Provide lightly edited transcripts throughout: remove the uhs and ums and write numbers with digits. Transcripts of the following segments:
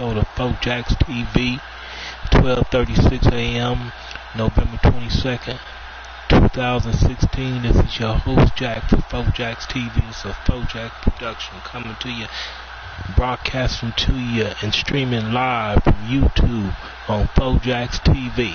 episode of Fourjacs TV, 12:36 a.m., November 22nd, 2016. This is your host, Jack, for Fourjacs TV. It's a Fourjacs production coming to you, broadcasting to you, and streaming live from YouTube on Fourjacs TV.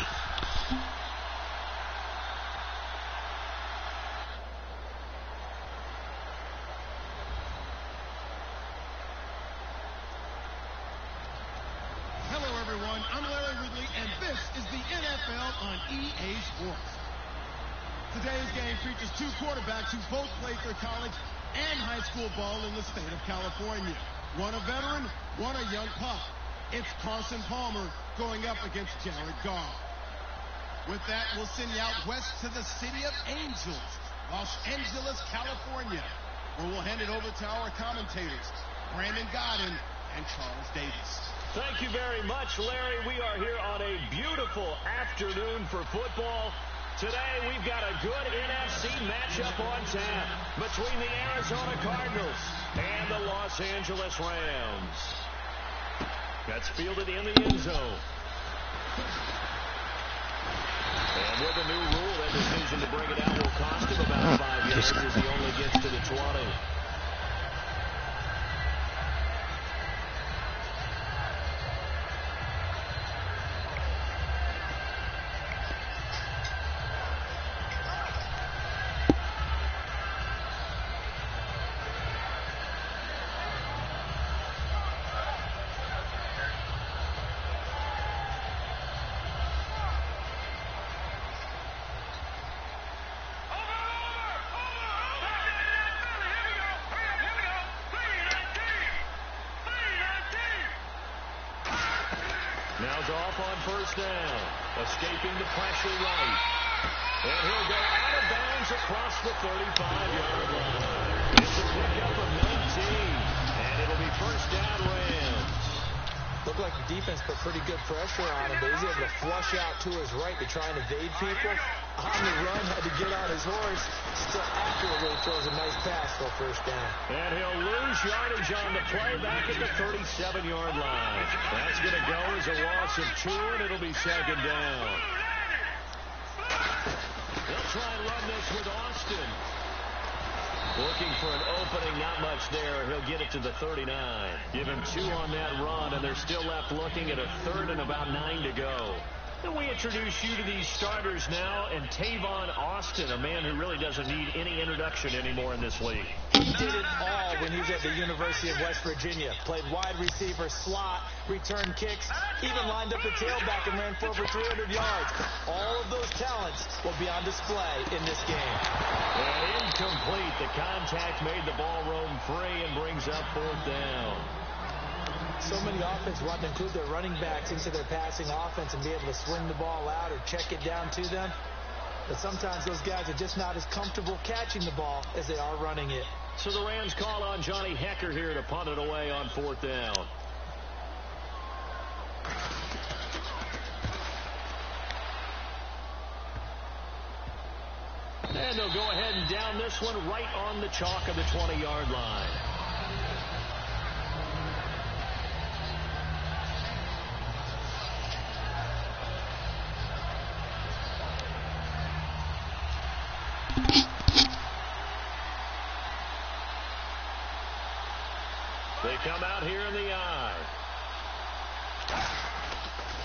Today's game features two quarterbacks who both played their college and high school ball in the state of California. One a veteran, one a young pup. It's Carson Palmer going up against Jared Goff. With that, we'll send you out west to the city of Angels, Los Angeles, California, where we'll hand it over to our commentators, Brandon Godden and Charles Davis. Thank you very much, Larry. We are here on a beautiful afternoon for football. Today, we've got a good NFC matchup on tap between the Arizona Cardinals and the Los Angeles Rams. That's fielded in the end zone. And with a new rule, that decision to bring it out will cost him about 5 yards as he only gets to the 20. Now's off on first down, escaping the pressure right. And he'll go out of bounds across the 35-yard line. It's a pickup of 19, and it'll be first down Rams. Looked like the defense put pretty good pressure on him, but he's able to flush out to his right to try and evade people. On the run, had to get on his horse. Still accurately throws a nice pass for a first down. And he'll lose yardage on the play back at the 37-yard line. That's going to go as a loss of 2, and it'll be second down. They'll try and run this with Austin. Looking for an opening, not much there. He'll get it to the 39. Give him 2 on that run, and they're still left looking at a third and about 9 to go. And we introduce you to these starters now, and Tavon Austin, a man who really doesn't need any introduction anymore in this league. He did it all when he was at the University of West Virginia. Played wide receiver, slot, returned kicks, even lined up a tailback and ran for over 300 yards. All of those talents will be on display in this game. And incomplete. The contact made the ball roam free and brings up fourth down. So many offenses want to include their running backs into their passing offense and be able to swing the ball out or check it down to them. But sometimes those guys are just not as comfortable catching the ball as they are running it. So the Rams call on Johnny Hecker here to punt it away on fourth down. And they'll go ahead and down this one right on the chalk of the 20-yard line. They come out here in the eye.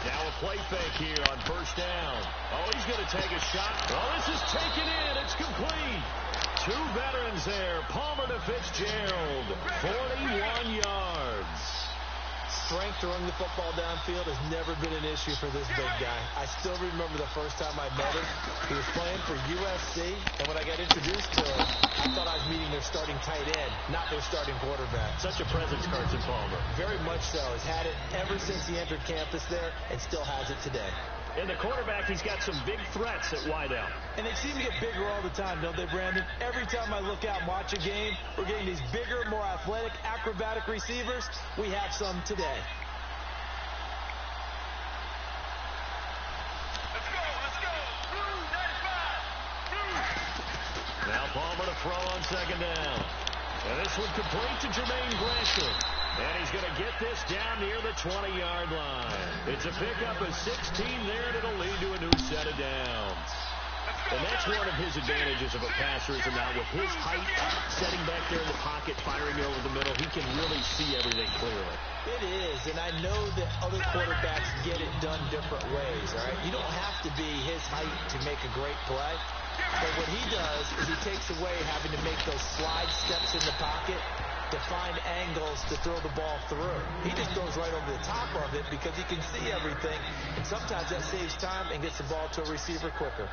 Now a play fake here on first down. Oh, he's going to take a shot. Oh, this is taken in. It's complete. 2 veterans there. Palmer to Fitzgerald. 41 yards. Strength throwing the football downfield has never been an issue for this big guy. I still remember the first time I met him. He was playing for USC, and when I got introduced to him, I thought I was meeting their starting tight end, not their starting quarterback. Such a presence, Carson Palmer. Very much so. He's had it ever since he entered campus there and still has it today. And the quarterback, he's got some big threats at wideout. And they seem to get bigger all the time, don't they, Brandon? Every time I look out and watch a game, we're getting these bigger, more athletic, acrobatic receivers. We have some today. Let's go. Blue 95. Now Palmer to throw on second down. And this one complete to Jermaine Gresham. And he's going to get this down near the 20-yard line. It's a pickup of 16 there, and it'll lead to a new set of downs. And that's one of his advantages of a passer, is now with his height, setting back there in the pocket, firing over the middle, he can really see everything clearly. It is, and I know that other quarterbacks get it done different ways, all right? You don't have to be his height to make a great play. But what he does is he takes away having to make those slide steps in the pocket to find angles to throw the ball through. He just goes right over the top of it because he can see everything, and sometimes that saves time and gets the ball to a receiver quicker.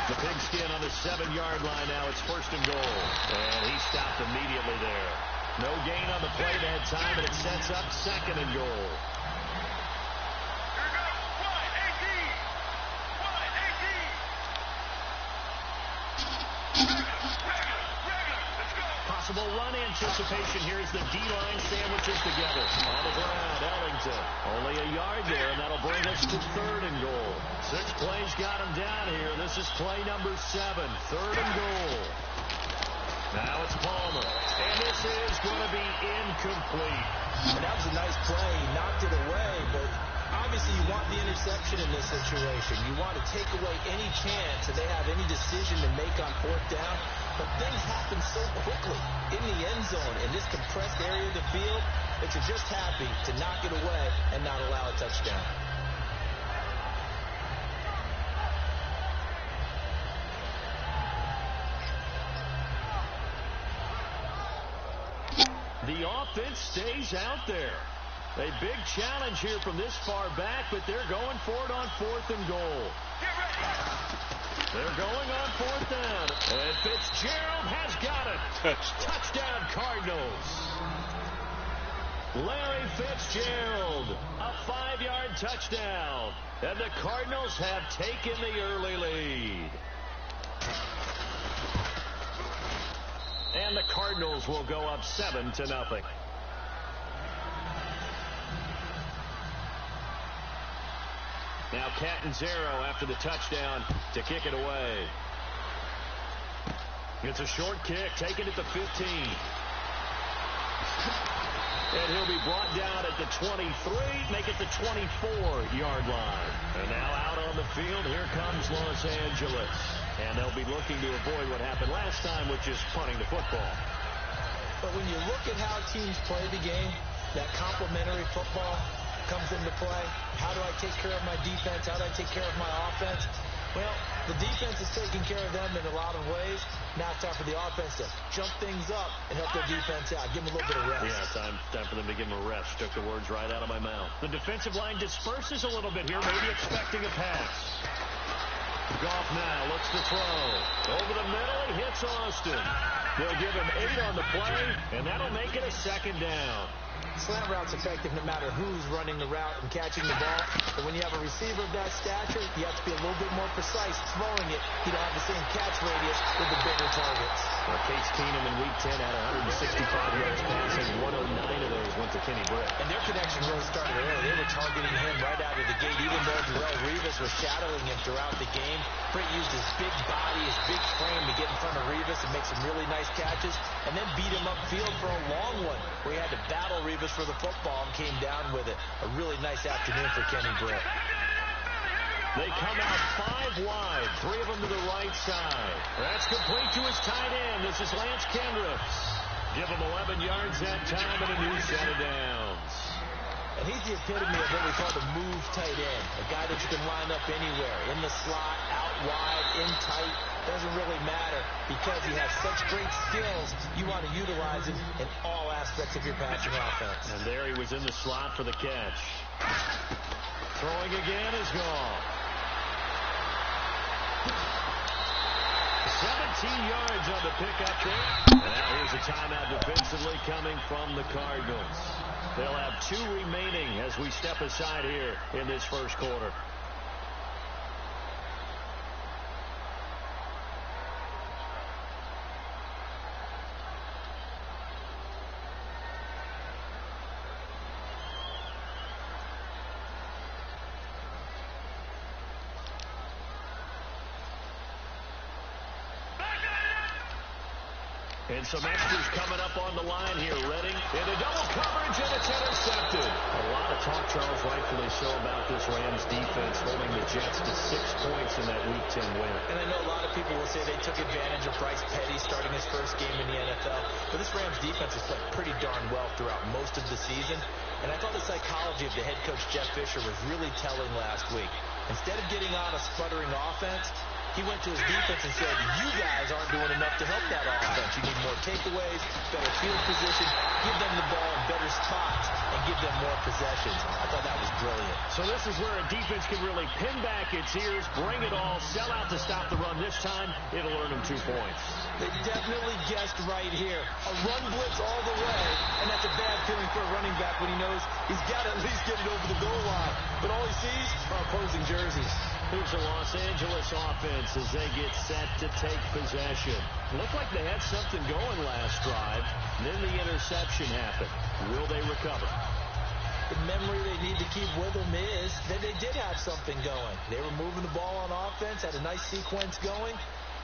The pigskin on the 7-yard line now. It's 1st and goal. And he stopped immediately there. No gain on the play that time, and it sets up 2nd and goal. Possible run anticipation here as the D-line sandwiches together. On the ground, Ellington. Only a yard there, and that'll bring us to 3rd and goal. 6 plays got him down here. This is play number 7. 3rd and goal. Now it's Palmer. And this is going to be incomplete. And that was a nice play. He knocked it away, but obviously you want the interception in this situation. You want to take away any chance that they have any decision to make on 4th down. But things happen so quickly in the end zone in this compressed area of the field that you're just happy to knock it away and not allow a touchdown. The offense stays out there. A big challenge here from this far back, but they're going for it on 4th and goal. They're going on 4th down. And Fitzgerald has got it. Touchdown, Cardinals. Larry Fitzgerald, a 5-yard touchdown. And the Cardinals have taken the early lead. And the Cardinals will go up 7-0. Now Catanzaro after the touchdown to kick it away. It's a short kick, taken at the 15. And he'll be brought down at the 23, make it the 24-yard line. And now out on the field, here comes Los Angeles. And they'll be looking to avoid what happened last time, which is punting the football. But when you look at how teams play the game, that complementary football comes into play. How do I take care of my defense? How do I take care of my offense? Well, the defense is taking care of them in a lot of ways. Now it's time for the offense to jump things up and help their defense out. Give them a little bit of rest. Yeah, time for them to give them a rest. Took the words right out of my mouth. The defensive line disperses a little bit here, maybe expecting a pass. Goff now looks to throw. Over the middle, he hits Austin. They'll give him 8 on the play, and that'll make it a 2nd down. Slant route's effective no matter who's running the route and catching the ball. But when you have a receiver of that stature, you have to be a little bit more precise throwing it. You don't have the same catch radius with the bigger targets. Well, Case Keenum in Week 10 had 165 yards passing. 109 of those went to Kenny Britt. And their connection really started early. They were targeting him right out of the gate, even though Darrelle Revis was shadowing him throughout the game. Britt used his big body, his big frame to get in front of Revis and make some really nice catches, and then beat him upfield for a long one where he had to battle Revis for the football and came down with it. A really nice afternoon for Kenny Britt. They come out 5 wide, 3 of them to the right side. That's complete to his tight end. This is Lance Kendricks. Give him 11 yards that time and a new set of downs. And he's the epitome of what we call the move tight end. A guy that you can line up anywhere. In the slot, out wide, in tight. Doesn't really matter because he has such great skills. You want to utilize him in all aspects of your passing offense. And there he was in the slot for the catch. Throwing again is gone. 17 yards on the pickup there. And now here's a timeout defensively coming from the Cardinals. They'll have 2 remaining as we step aside here in this first quarter. And some extras coming up on the line here. Redding into double coverage, and it's intercepted. A lot of talk, Charles, rightfully so, about this Rams defense holding the Jets to 6 points in that Week 10 win. And I know a lot of people will say they took advantage of Bryce Petty starting his first game in the NFL. But this Rams defense has played pretty darn well throughout most of the season. And I thought the psychology of the head coach, Jeff Fisher, was really telling last week. Instead of getting on a sputtering offense, he went to his defense and said, you guys aren't doing enough to help that offense. You need more takeaways, better field position, give them the ball in better spots, and give them more possessions. I thought that was brilliant. So this is where a defense can really pin back its ears, bring it all, sell out to stop the run. This time, it'll earn them 2 points. They definitely guessed right here. A run blitz all the way, and that's a bad feeling for a running back when he knows he's got to at least get it over the goal line. But all he sees are opposing jerseys. Here's the Los Angeles offense as they get set to take possession. Looked like they had something going last drive. Then the interception happened. Will they recover? The memory they need to keep with them is that they did have something going. They were moving the ball on offense, had a nice sequence going.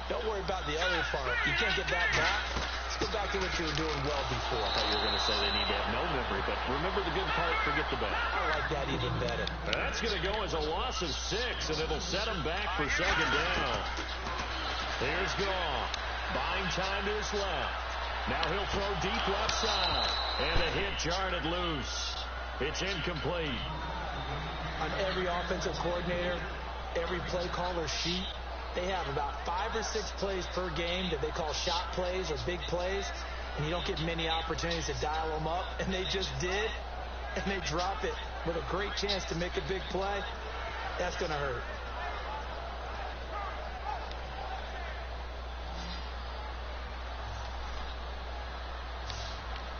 Don't worry about the other part. You can't get that back. Let's go back to what you were doing well before. I thought you were going to say they need to have no memory, but remember the good part, forget the bad. I like that even better. That's going to go as a loss of 6, and it'll set them back for second down. Here's Goff. Buying time to his left. Now he'll throw deep left side. And a hit jarred it loose. It's incomplete. On every offensive coordinator, every play caller sheet, they have about 5 or 6 plays per game that they call shot plays or big plays, and you don't get many opportunities to dial them up, and they just did, and they drop it with a great chance to make a big play. That's going to hurt.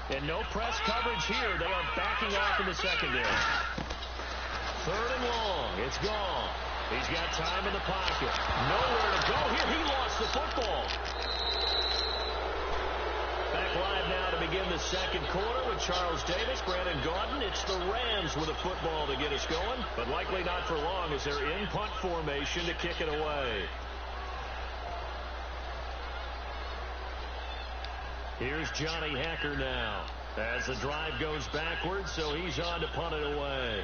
And no press coverage here. They are backing off in the secondary. 3rd and long. It's gone. He's got time in the pocket. Nowhere to go here. He lost the football. Back live now to begin the second quarter with Charles Davis, Brandon Gaudin. It's the Rams with a football to get us going, but likely not for long as they're in punt formation to kick it away. Here's Johnny Hacker now as the drive goes backwards, so he's on to punt it away.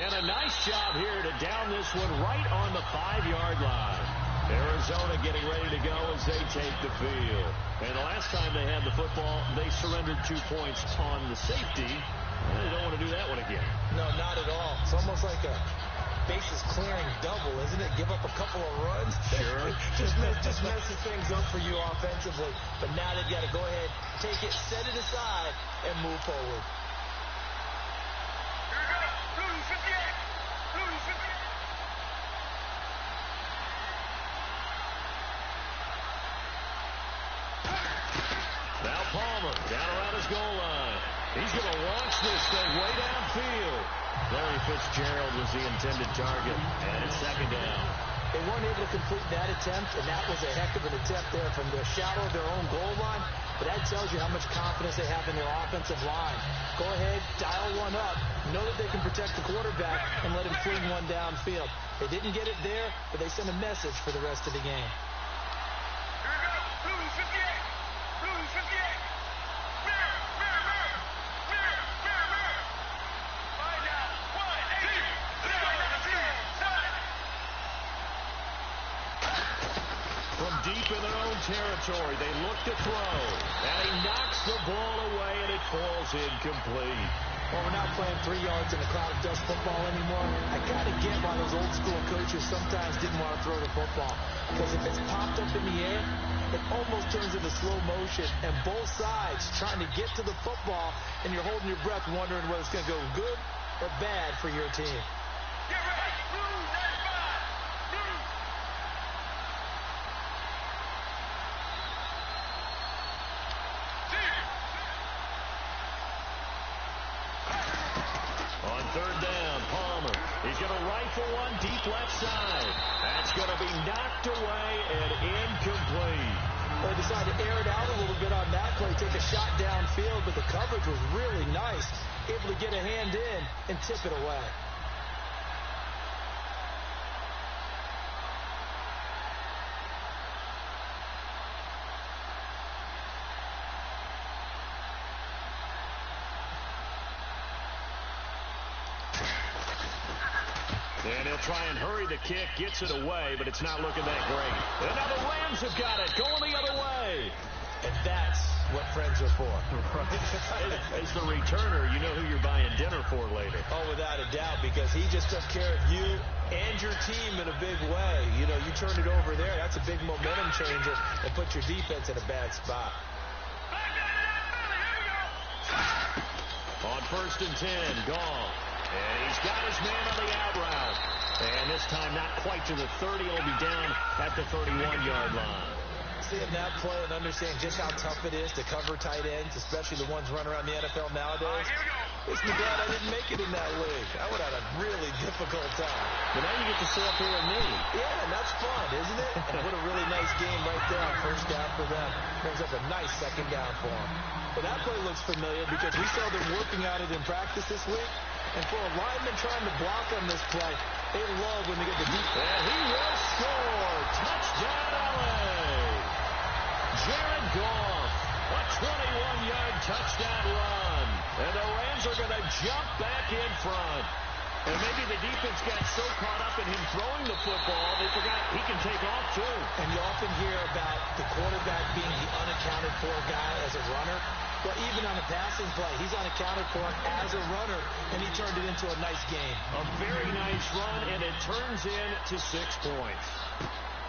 And a nice job here to down this one right on the 5-yard line. Arizona getting ready to go as they take the field. And the last time they had the football, they surrendered 2 points on the safety. And they don't want to do that one again. No, not at all. It's almost like a bases clearing double, isn't it? Give up a couple of runs. Sure. just messes things up for you offensively. But now they've got to go ahead, take it, set it aside, and move forward. Now Palmer down around his goal line. He's going to launch this thing way downfield. Larry Fitzgerald was the intended target, and it's second down. They weren't able to complete that attempt, and that was a heck of an attempt there from the shadow of their own goal line. But that tells you how much confidence they have in their offensive line. Go ahead, dial one up. Know that they can protect the quarterback and let him fling one downfield. They didn't get it there, but they sent a message for the rest of the game. Here we go. 58. 58. From deep in their own territory, they look to throw. And he knocks the ball away, and it falls incomplete. Well, we're not playing 3 yards in a cloud of dust football anymore. I got to get why those old school coaches sometimes didn't want to throw the football. Because if it's popped up in the air, it almost turns into slow motion. And both sides trying to get to the football, and you're holding your breath wondering whether it's going to go good or bad for your team. Get ready. Blue, 95. Blue. On 3rd down, Palmer. He's going to rifle one deep left side. That's going to be knocked away and incomplete. They decided to air it out a little bit on that play, take a shot downfield, but the coverage was really nice. able to get a hand in and tip it away. And he'll try and hurry the kick, gets it away, but it's not looking that great. And now the Rams have got it, going the other way. And that's what friends are for. As the returner, you know who you're buying dinner for later. Oh, without a doubt, because he just took care of you and your team in a big way. You know, you turn it over there, that's a big momentum changer, and put your defense in a bad spot. On 1st and 10, Goff. And he's got his man on the out route. And this time not quite to the 30. He'll be down at the 31-yard line. Seeing that play and understand just how tough it is to cover tight ends, especially the ones running around the NFL nowadays. It's me glad I didn't make it in that league. I would have had a really difficult time. But now you get to sit up here and me. Yeah, and that's fun, isn't it? And what a really nice game right there on 1st down for them. Brings up a nice 2nd down for them. But that play looks familiar because we saw them working on it in practice this week. And for a lineman trying to block on this play, they love when they get the deep. And he will score. Touchdown, LA. Jared Goff, a 21-yard touchdown run. And the Rams are going to jump back in front. And maybe the defense got so caught up in him throwing the football, they forgot he can take off, too. And you often hear about the quarterback being the unaccounted for guy as a runner. Well, even on a passing play, he's unaccounted for as a runner, and he turned it into a nice game. A very nice run, and it turns into 6 points.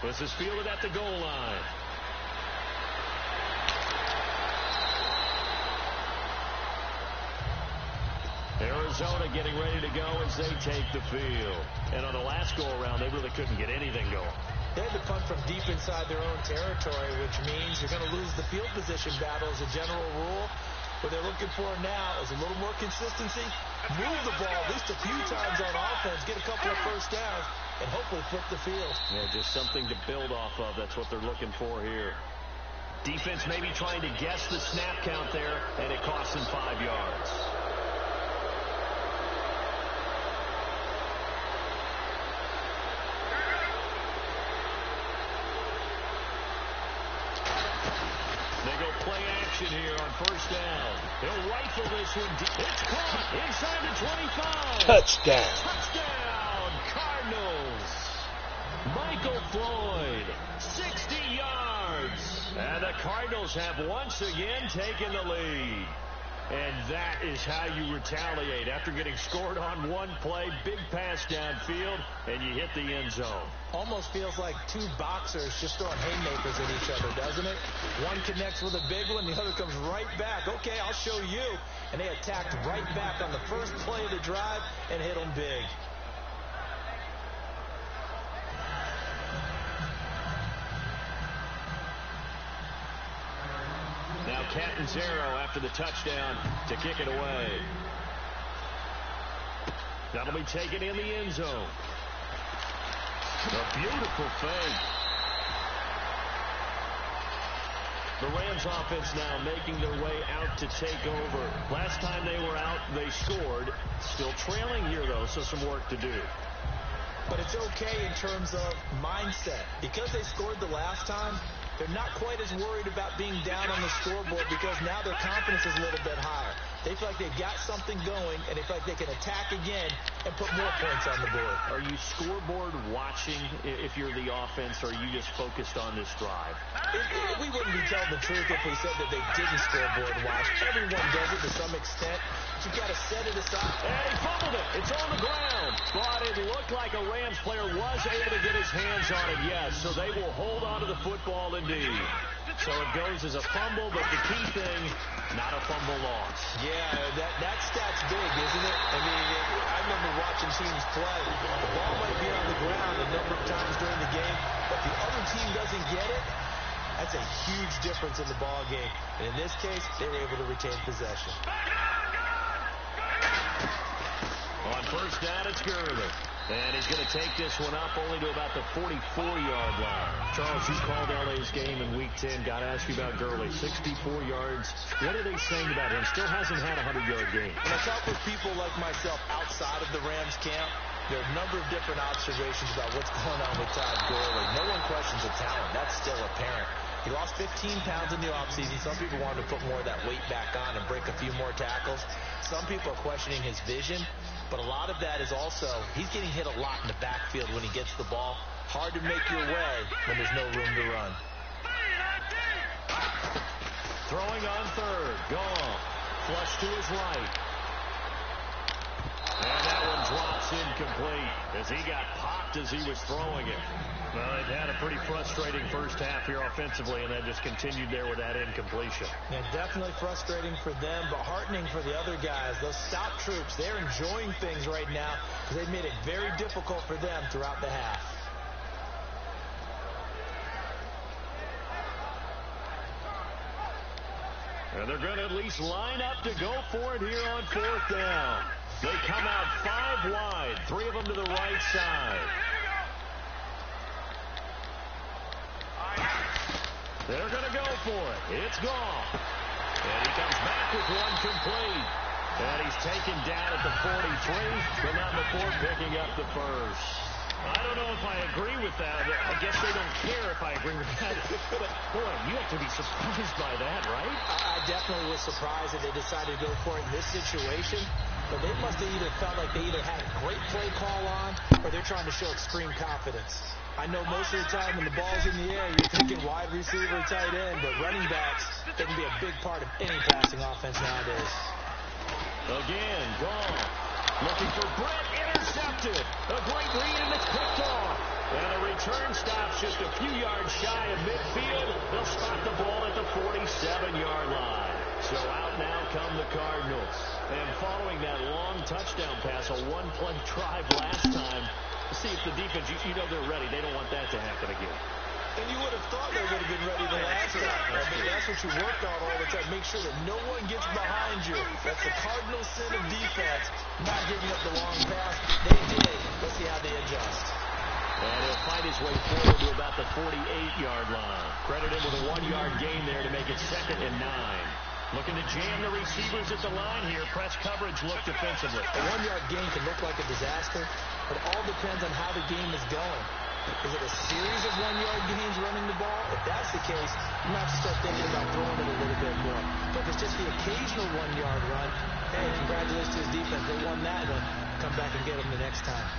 This is fielded at the goal line. Arizona getting ready to go as they take the field. And on the last go-around, they really couldn't get anything going. They had to punt from deep inside their own territory, which means you're going to lose the field position battle as a general rule. What they're looking for now is a little more consistency, move the ball at least a few times on offense, get a couple of 1st downs, and hopefully flip the field. Yeah, just something to build off of. That's what they're looking for here. Defense maybe trying to guess the snap count there, and it costs them 5 yards. Play action here on 1st down. He'll rifle this one deep. It's caught inside the 25. Touchdown. Touchdown, Cardinals. Michael Floyd, 60 yards. And the Cardinals have once again taken the lead. And that is how you retaliate. After getting scored on one play, big pass downfield, and you hit the end zone. Almost feels like 2 boxers just throwing haymakers at each other, doesn't it? One connects with a big one, the other comes right back. Okay, I'll show you. And they attacked right back on the first play of the drive and hit them big. Now Catanzaro after the touchdown to kick it away. That'll be taken in the end zone. A beautiful fake. The Rams offense now making their way out to take over. Last time they were out, they scored. Still trailing here, though, so some work to do. But it's okay in terms of mindset. Because they scored the last time, they're not quite as worried about being down on the scoreboard because now their confidence is a little bit higher. They feel like they've got something going, and they feel like they can attack again and put more points on the board. Are you scoreboard watching if you're the offense, or are you just focused on this drive? We wouldn't be telling the truth if we said that they didn't scoreboard watch. Everyone does it to some extent. But you've got to set it aside. And he fumbled it. It's on the ground. But it looked like a Rams player was able to get his hands on it, yes. So they will hold on to the football indeed. So it goes as a fumble, but the key thing, not a fumble loss. Yeah, that stat's big, isn't it? I mean, I remember watching teams play. The ball might be on the ground a number of times during the game, but the other team doesn't get it. That's a huge difference in the ball game. And in this case, they were able to retain possession. On 1st down, it's Gurley. And he's going to take this one up only to about the 44-yard line. Charles, you called LA's game in Week 10. Got to ask you about Gurley. 64 yards. What are they saying about him? Still hasn't had a 100-yard game. And I talk with people like myself outside of the Rams camp. There are a number of different observations about what's going on with Todd Gurley. No one questions the talent. That's still apparent. He lost 15 pounds in the offseason. Some people wanted to put more of that weight back on and break a few more tackles. Some people are questioning his vision. But a lot of that is also, he's getting hit a lot in the backfield when he gets the ball. Hard to make your way when there's no room to run. Throwing on third. Gone. Flush to his right. And that one drops incomplete as he got popped as he was throwing it. Well, they've had a pretty frustrating first half here offensively, and that just continued there with that incompletion. Yeah, definitely frustrating for them, but heartening for the other guys. Those stout troops, they're enjoying things right now because they've made it very difficult for them throughout the half. And they're going to at least line up to go for it here on fourth down. They come out 5 wide, 3 of them to the right side. They're going to go for it. It's gone. And he comes back with one complete. And he's taken down at the 43, but not before picking up the first. I don't know if I agree with that. I guess they don't care if I agree with that. But, boy, you have to be surprised by that, right? I definitely was surprised that they decided to go for it in this situation. But they must have either felt like they either had a great play call on or they're trying to show extreme confidence. I know most of the time when the ball's in the air, you're thinking wide receiver, tight end, but running backs, they can be a big part of any passing offense nowadays. Again, gone. Looking for Brett, intercepted. A great read, and it's picked off. And the return stops just a few yards shy of midfield. They'll spot the ball at the 47-yard line. So out now come the Cardinals. And following that long touchdown pass, a one-play drive last time, see if the defense, you know they're ready. They don't want that to happen again. And you would have thought they would have been ready the last time. I mean, that's what you work on all the time. Make sure that no one gets behind you. That's the Cardinals' sin of defense, not giving up the long pass. They did. Let's see how they adjust. And he'll fight his way forward to about the 48-yard line. Credit him with a 1-yard gain there to make it 2nd and 9. Looking to jam the receivers at the line here. Press coverage look defensively. A 1-yard gain can look like a disaster, but it all depends on how the game is going. Is it a series of 1-yard gains running the ball? If that's the case, you might have to start thinking about throwing it a little bit more. But if it's just the occasional 1-yard run, hey, congratulations to his defense. They won that one. Come back and get them the next time.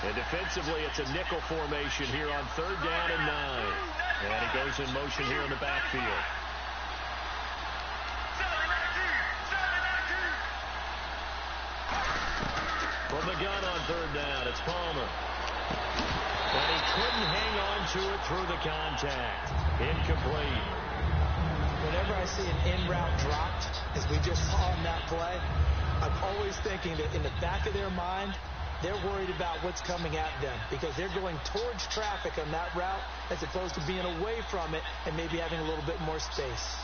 And defensively, it's a nickel formation here on 3rd down and 9. And he goes in motion here in the backfield. From the gun on 3rd down, it's Palmer. And he couldn't hang on to it through the contact. Incomplete. Whenever I see an in-route dropped, as we just saw on that play, I'm always thinking that in the back of their mind, they're worried about what's coming at them because they're going towards traffic on that route as opposed to being away from it and maybe having a little bit more space.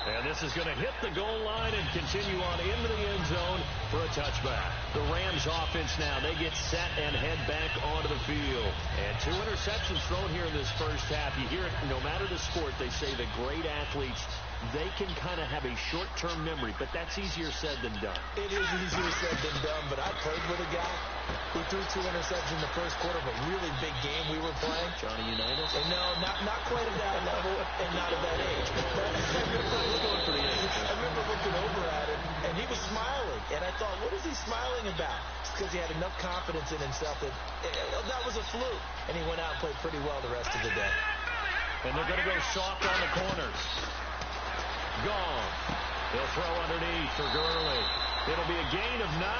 And this is going to hit the goal line and continue on into the end zone for a touchback. The Rams offense now, they get set and head back onto the field. And 2 interceptions thrown here in this first half. You hear it, no matter the sport, they say the great athletes, they can kind of have a short-term memory, but that's easier said than done. It is easier said than done, but I played with a guy who threw 2 interceptions in the first quarter of a really big game we were playing. Johnny Unitas? And no, not quite at that level and not at that age. But I remember looking over at him, and he was smiling. And I thought, what is he smiling about? It's because he had enough confidence in himself that that was a fluke. And he went out and played pretty well the rest of the day. And they're going to go soft on the corners. Gone. They'll throw underneath for Gurley. It'll be a gain of 9,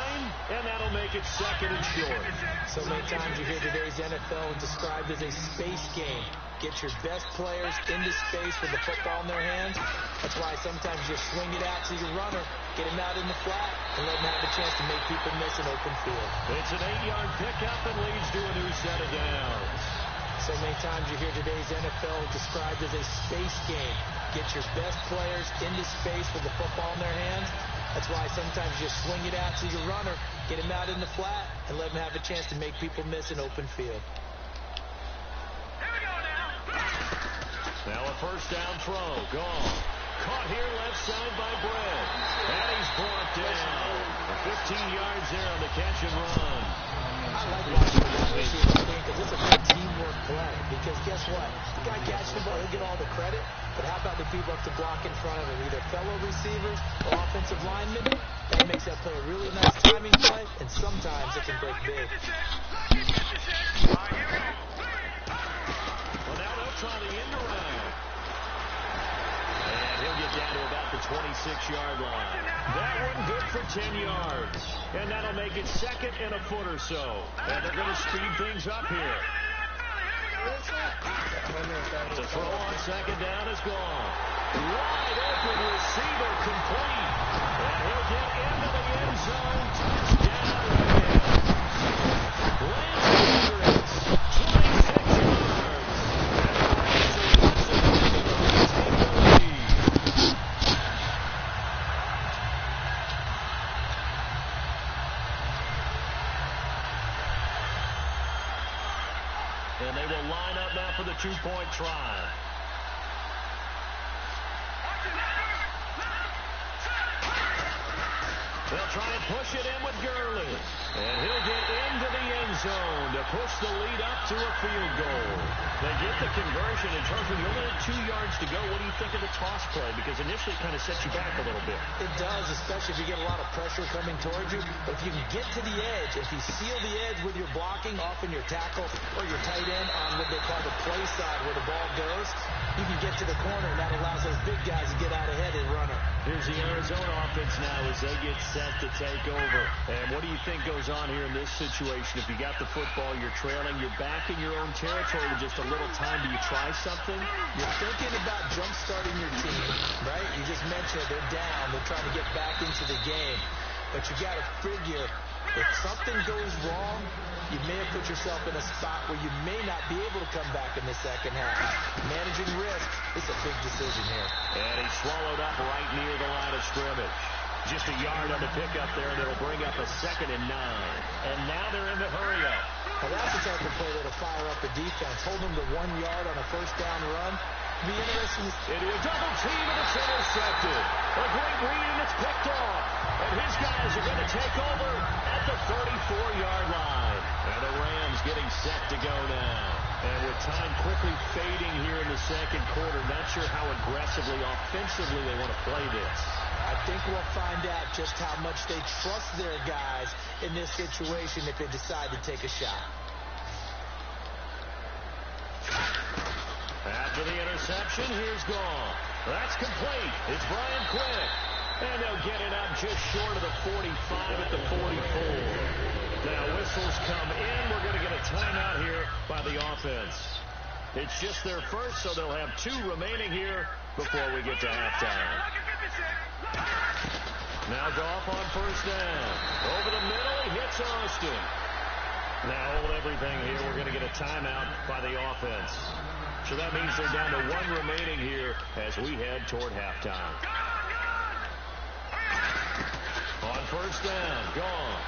and that'll make make it second and short. So many times you hear today's NFL described as a space game. Get your best players into space with the football in their hands. That's why sometimes you just swing it out to your runner, get him out in the flat, and let him have a chance to make people miss an open field. It's an 8-yard pickup and leads to a new set of downs. So many times you hear today's NFL described as a space game. Get your best players into space with the football in their hands. That's why sometimes you just swing it out to your runner, get him out in the flat, and let him have a chance to make people miss an open field. Now a first down throw. Gone. Caught here left side by Brett. And he's brought down. 15 yards there on the catch and run. I like watching the wide receiver because it's a good teamwork play. Because guess what? The guy catching the ball, he'll get all the credit. But how about the people up to block in front of him? Either fellow receivers or offensive linemen. That makes that play a really nice timing play. And sometimes it can break big. Well, now they'll try the end around. And he'll get down to about the 26-yard line. That one good for 10 yards. And that'll make it second and a foot or so. And they're going to speed things up here. The throw on second down is gone. Wide open receiver complete. And he'll get into the end zone. Touchdown Rams. Lance 26 yards. And they will line up now for the two-point try. They'll try and push it in with Gurley. And he'll get into the end zone to push the lead up to a field goal. They get the conversion. In terms of you only have 2 yards to go, what do you think of the toss play? Because initially it kind of sets you back a little bit. It does, especially if you get a lot of pressure coming towards you. But if you can get to the edge, if you seal the edge with your blocking, often your tackle or your tight end on what they call the play side where the ball goes, you can get to the corner, and that allows those big guys to get out ahead and run it. Here's the Arizona offense now as they get set to take over. And what do you think goes on here in this situation? If you got the football, you're trailing, you're back in your own territory with just a little time. Do you try something? You're thinking about jump-starting your team, right? You just mentioned they're down. They're trying to get back into the game. But you got to figure if something goes wrong, you may have put yourself in a spot where you may not be able to come back in the second half. Managing risk is a big decision here. And he's swallowed up right near the line of scrimmage. Just a yard on the pickup there, and it'll bring up a 2nd and 9. And now they're in the hurry-up. Now that's the type of play that'll fire up a defense. Hold them to 1 yard on a first down run. Be interesting. Into a double team, and it's intercepted. A great read, and it's picked off. And his guys are going to take over at the 34-yard line. And the Rams getting set to go now. And with time quickly fading here in the second quarter, not sure how aggressively, offensively they want to play this. I think we'll find out just how much they trust their guys in this situation if they decide to take a shot. After the interception, here's gone. That's complete. It's Brian Quick. And they'll get it up just short of the 45 at the 44. Now whistles come in. We're going to get a timeout here by the offense. It's just their first, so they'll have 2 remaining here before we get to halftime. Now Goff on first down. Over the middle, he hits Austin. Now hold everything here. We're going to get a timeout by the offense. So that means they're down to 1 remaining here as we head toward halftime. On first down, gone.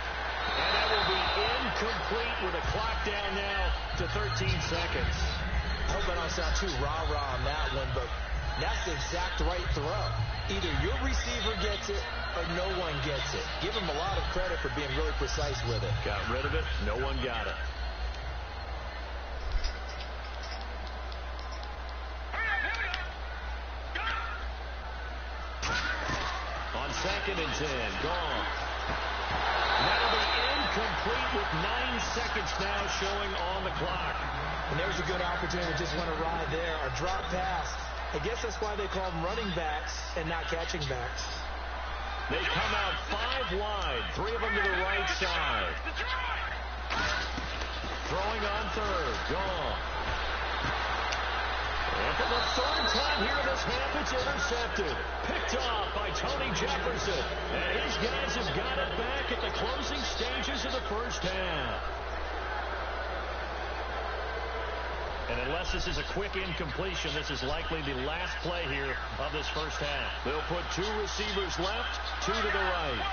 And that will be incomplete with a clock down now to 13 seconds. I hope I don't sound too rah-rah on that one, but that's the exact right throw. Either your receiver gets it or no one gets it. Give him a lot of credit for being really precise with it. Got rid of it. No one got it. On 2nd and 10, gone. That'll be incomplete with 9 seconds now showing on the clock. And there's a good opportunity to just want to ride there. A drop pass. I guess that's why they call them running backs and not catching backs. They come out 5 wide. 3 of them to the right, outside. Throwing on third. Gone. And for the third time here in this half, it's intercepted. Picked off by Tony Jefferson. And his guys have got it back at the closing stages of the first half. And unless this is a quick incompletion, this is likely the last play here of this first half. They'll put two receivers left, two to the right.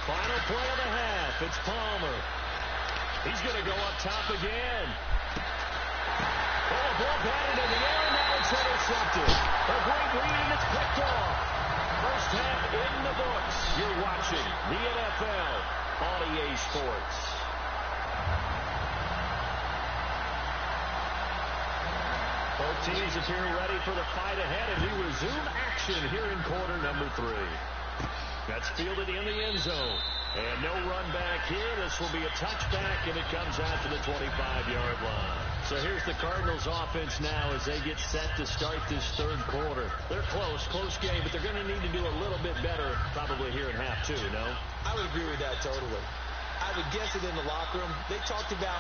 Final play of the half. It's Palmer. He's going to go up top again. Oh, a ball batted in the air, and now it's intercepted. A great lead, and it's picked off. First half in the books. You're watching the NFL on EA Sports. Both teams appear ready for the fight ahead, and we resume action here in quarter number 3. That's fielded in the end zone. And no run back here. This will be a touchback, and it comes out to the 25-yard line. So here's the Cardinals offense now as they get set to start this third quarter. They're close game, but they're going to need to do a little bit better probably here in half 2, no? I would agree with that totally. I would guess it in the locker room. They talked about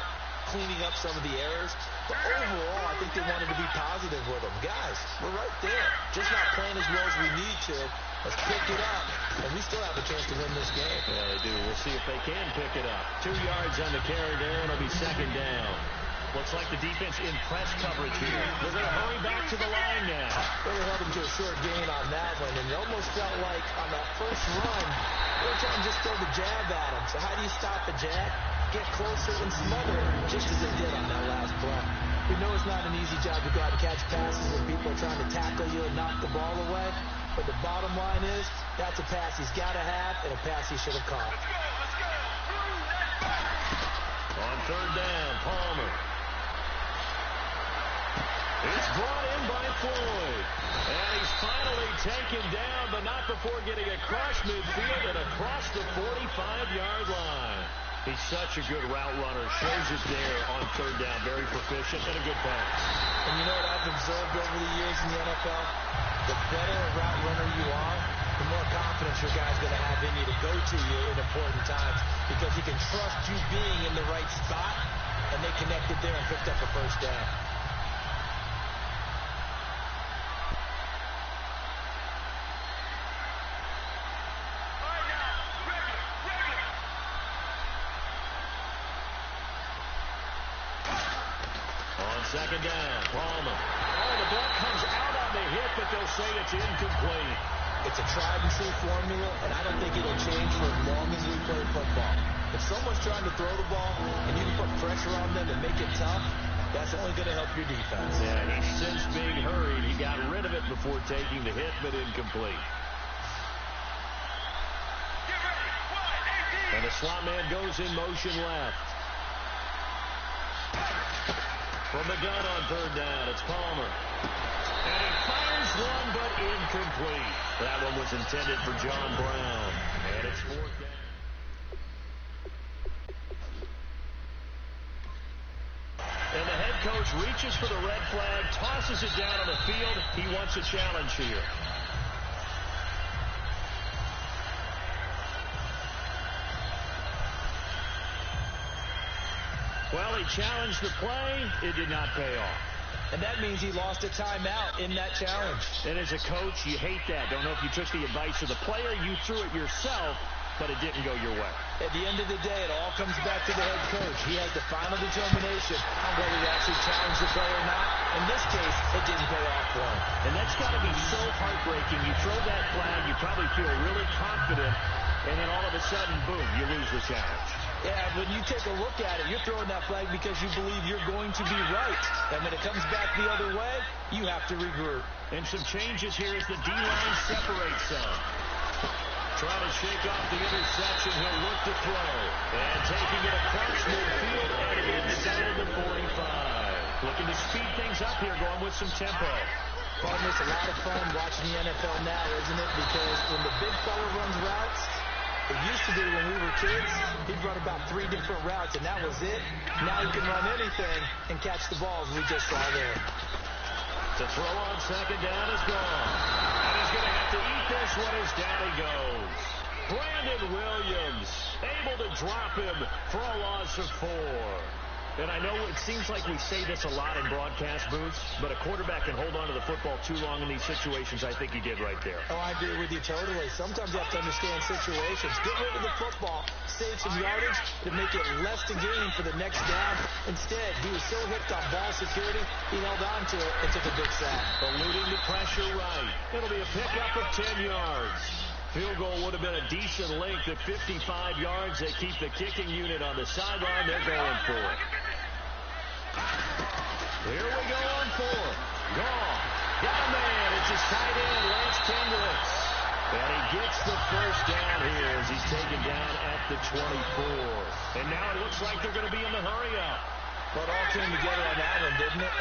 cleaning up some of the errors, but overall, I think they wanted to be positive with them. Guys, we're right there. Just not playing as well as we need to. Let's pick it up, and we still have a chance to win this game. Yeah, they do. We'll see if they can pick it up. 2 yards on the carry there, and it'll be second down. Looks like the defense in press coverage here. They're going to hurry back to the line now. Really held them to a short gain on that one, and it almost felt like on that first run, they were trying to just throw the jab at him. So how do you stop the jab? Get closer and smother it, just as they did on that last play. We know it's not an easy job to go out and catch passes when people are trying to tackle you and knock the ball away. But the bottom line is, that's a pass he's got to have and a pass he should have caught. Let's go. On third down, Palmer. It's brought in by Floyd. And he's finally taken down, but not before getting across midfield and across the 45-yard line. He's such a good route runner. Shows it there on third down. Very proficient and a good pass. And you know what I've observed over the years in the NFL? The better a route runner you are, the more confidence your guy's going to have in you to go to you in important times because he can trust you being in the right spot, and they connected there and picked up a first down. Second down, Palmer. Oh, the ball comes out on the hit, but they'll say it's incomplete. It's a tried-and-true formula, and I don't think it'll change for as long as we play football. If someone's trying to throw the ball, and you can put pressure on them and make it tough, that's only going to help your defense. Yeah, he's since being hurried. He got rid of it before taking the hit, but incomplete. And the slot man goes in motion left. From the gun on third down, it's Palmer. And he fires one, but incomplete. That one was intended for John Brown. And it's fourth down. And the head coach reaches for the red flag, tosses it down on the field. He wants a challenge here. Well, he challenged the play. It did not pay off. And that means he lost a timeout in that challenge. And as a coach, you hate that. Don't know if you took the advice of the player. You threw it yourself, but it didn't go your way. At the end of the day, it all comes back to the head coach. He has the final determination on whether he actually challenged the play or not. In this case, it didn't pay off for him. And that's got to be so heartbreaking. You throw that flag, you probably feel really confident, and then all of a sudden, boom, you lose the challenge. Yeah, when you take a look at it, you're throwing that flag because you believe you're going to be right. And when it comes back the other way, you have to regroup. And some changes here as the D-line separates some. Trying to shake off the interception. He'll look to throw. And taking it across midfield and inside the 45. Looking to speed things up here, going with some tempo. Partner, it's a lot of fun watching the NFL now, isn't it? Because when the big fella runs routes, It used to be when we were kids, he'd run about 3 different routes, and that was it. Now he can run anything and catch the balls we just saw there. The throw on second down is gone. And he's going to have to eat this one as down he goes. Brandon Williams able to drop him for a loss of 4. And I know it seems like we say this a lot in broadcast booths, but a quarterback can hold on to the football too long in these situations. I think he did right there. Oh, I agree with you totally. Sometimes you have to understand situations. Get rid of the football, save some yardage to make it less to gain for the next down. Instead, he was so hipped on ball security, he held on to it and took a big sack. Eluding the pressure right. It'll be a pickup of 10 yards. Field goal would have been a decent length at 55 yards. They keep the kicking unit on the sideline. They're going for it. Here we go on 4th. Gone. Got a man. It's his tight end, Lance Kendricks. And he gets the first down here as he's taken down at the 24. And now it looks like they're going to be in the hurry-up. But it all came together on that one, didn't it?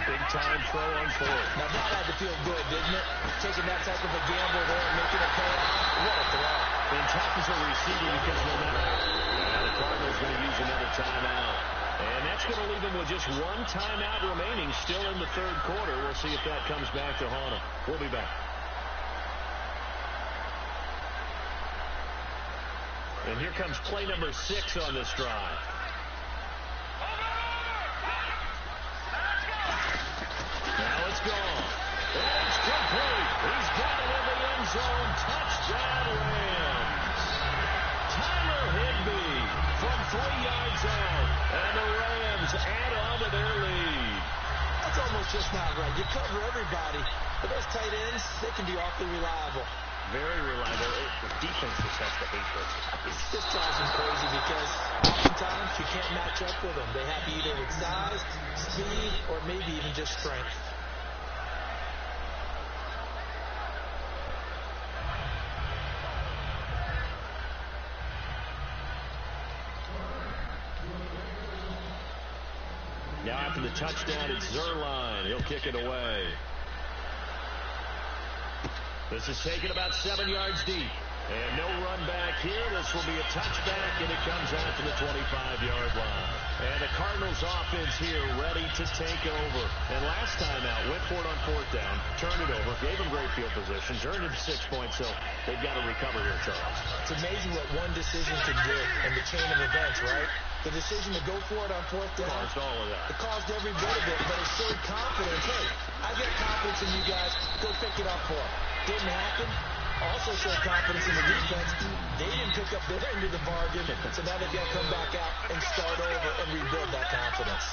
Big-time throw on 4th. Now that had to feel good, didn't it? Taking that type of a gamble there and making a payoff. What a throw. And tough as a receiver because no matter. Now the Cardinals going to use another timeout. And that's going to leave them with just 1 timeout remaining still in the 3rd quarter. We'll see if that comes back to haunt them. We'll be back. And here comes play number 6 on this drive. Now it's gone. And it's complete. He's got it in the end zone. Touchdown Rams. Tyler Higbee from 3 yards out. And the Rams add on to their lead. That's almost just not right. You cover everybody. But those tight ends, they can be awfully reliable. Very reliable. The defense just has to hate those guys. It just drives them crazy because oftentimes you can't match up with them. They have either with size, speed, or maybe even just strength. Now after the touchdown, it's Zerline. He'll kick it away. This is taken about 7 yards deep. And no run back here. This will be a touchback, and it comes out to the 25-yard line. And the Cardinals offense here ready to take over. And last time out, went for it on 4th down, turned it over, gave them great field positions, earned him 6 points, so they've got to recover here, Charles. It's amazing what one decision can do in the chain of events, right? The decision to go for it on 4th down. Caused all of that. It caused every bit of it, but it showed confidence. Hey, I got confidence in you guys. Go pick it up for it. Didn't happen. Also showed confidence in the defense. They didn't pick up their end of the bargain, so now they've got to come back out and start over and rebuild that confidence.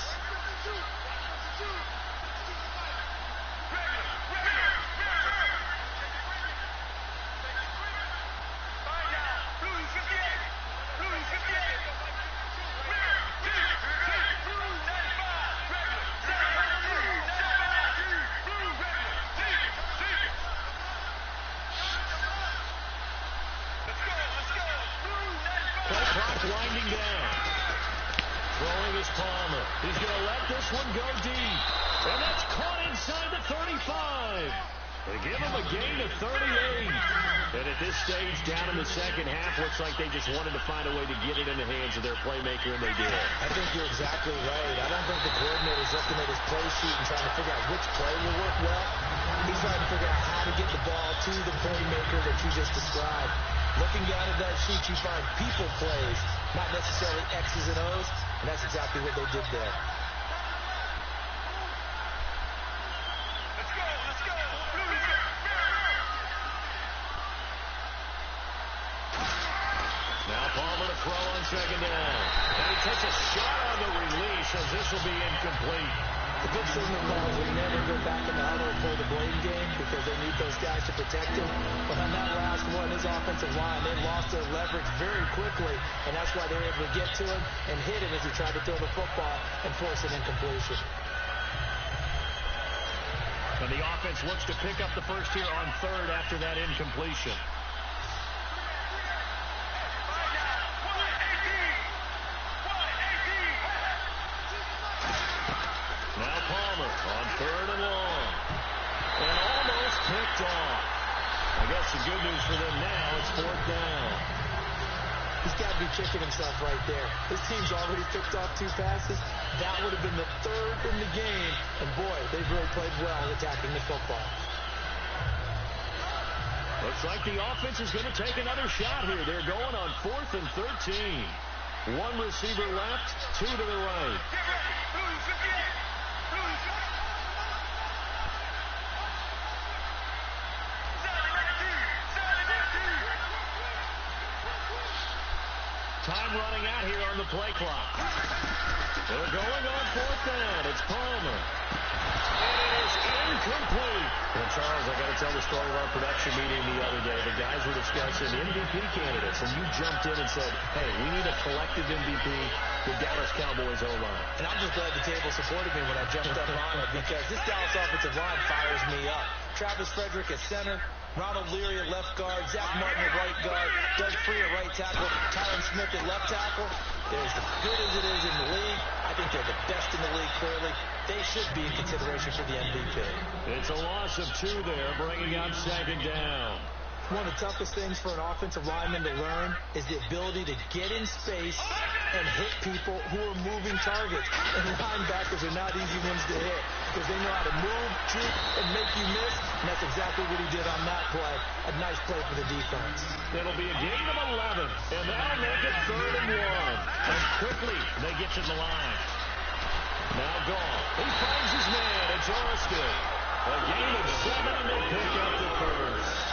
Winding down. Throwing is Palmer. He's going to let this one go deep. And that's caught inside the 35. They give him a gain of 38. And at this stage, down in the second half, looks like they just wanted to find a way to get it in the hands of their playmaker, and they did. I think you're exactly right. I don't think the coordinator's looking at his play sheet and trying to figure out which play will work well. He's trying to figure out how to get the ball to the playmaker that you just described. Looking down at that sheet, you find people plays, not necessarily X's and O's, and that's exactly what they did there. Let's go. Now Palmer to throw on second down. And he takes a shot on the release as this will be incomplete. The good signal calls will never go back in the huddle and play the blame game because they need those guys to protect him. But on that last one, his offensive line, they lost their leverage very quickly, and that's why they were able to get to him and hit him as he tried to throw the football and force an incompletion. And the offense looks to pick up the first here on 3rd after that incompletion. Now Palmer on 3rd and long. And almost picked off. I guess the good news for them now, it's 4th down. He's got to be kicking himself right there. His team's already picked off 2 passes. That would have been the 3rd in the game. And, boy, they've really played well attacking the football. Looks like the offense is going to take another shot here. They're going on 4th and 13. 1 receiver left, 2 to the right. Time running out here on the play clock. They're going on 4th down. It's Palmer. And it is incomplete. And Charles, I got to tell the story of our production meeting the other day. The guys were discussing MVP candidates, and you jumped in and said, hey, we need a collective MVP, the Dallas Cowboys O-line. And I'm just glad the table supported me when I jumped up on it, because this Dallas offensive line fires me up. Travis Frederick at center, Ronald Leary at left guard, Zach Martin at right guard, Doug Free at right tackle, Tyron Smith at left tackle. They're as good as it is in the league. I think they're the best in the league, clearly. They should be in consideration for the MVP. It's a loss of 2 there, bringing up 2nd down. One of the toughest things for an offensive lineman to learn is the ability to get in space and hit people who are moving targets. And linebackers are not easy ones to hit because they know how to move, shoot, and make you miss. And that's exactly what he did on that play. A nice play for the defense. It'll be a gain of 11, and that'll make it 3rd and 1. And quickly, they get to the line. Now Goff. He finds his man. It's Austin. A gain of 7, and they pick up the first.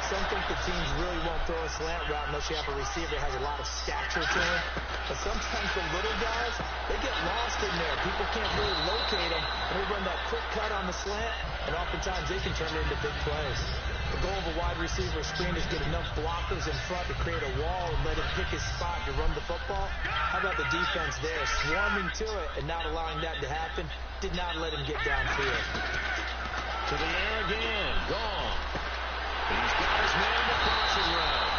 Some think the teams really won't throw a slant route unless you have a receiver that has a lot of stature to him. But sometimes the little guys, they get lost in there. People can't really locate them. And they run that quick cut on the slant, and oftentimes they can turn it into big plays. The goal of a wide receiver screen is get enough blockers in front to create a wall and let him pick his spot to run the football. How about the defense there, swarming to it and not allowing that to happen? Did not let him get downfield. To the air again. Gone. He's got his man the crossing route.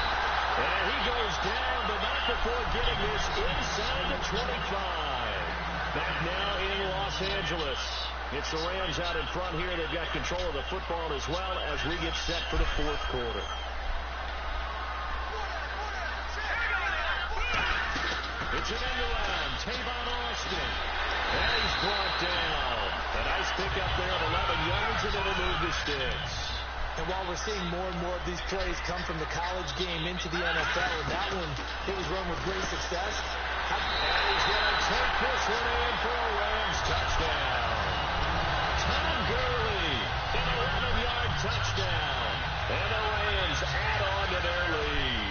And he goes down, but not before getting this inside the 25. Back now in Los Angeles. It's the Rams out in front here. They've got control of the football as well as we get set for the 4th quarter. It's an end around. Tavon Austin. And he's brought down. A nice pickup there of 11 yards, and it'll move the sticks. And while we're seeing more and more of these plays come from the college game into the NFL, and that one, it was run with great success. And he's going to take this one in for a Rams touchdown. Tom Gurley, an 11-yard touchdown. And the Rams add on to their lead.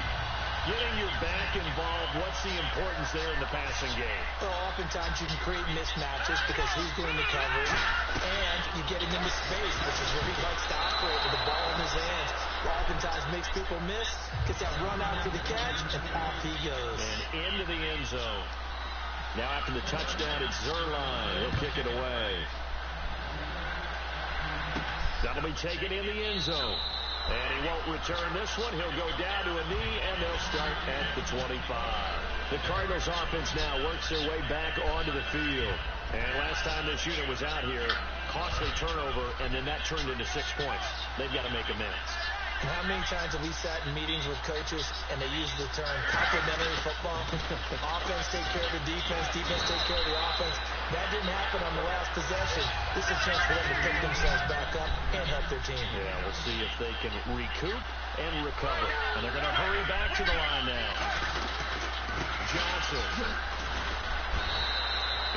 Getting your back involved, what's the importance there in the passing game? Well, oftentimes you can create mismatches because who's going to cover it, and you get him into space, which is where he likes to operate with the ball in his hands. Oftentimes makes people miss, gets that run out for the catch, and off he goes. And into the end zone. Now after the touchdown, it's Zerline. He'll kick it away. That'll be taken in the end zone. And he won't return this one. He'll go down to a knee, and they'll start at the 25. The Cardinals offense now works their way back onto the field. And last time this unit was out here, costly turnover, and then that turned into 6 points. They've got to make amends. And how many times have we sat in meetings with coaches and they use the term complementary football? Offense take care of the defense, defense take care of the offense. That didn't happen on the last possession. This is a chance for them to pick themselves back up and help their team. Yeah, we'll see if they can recoup and recover. And they're going to hurry back to the line now. Johnson.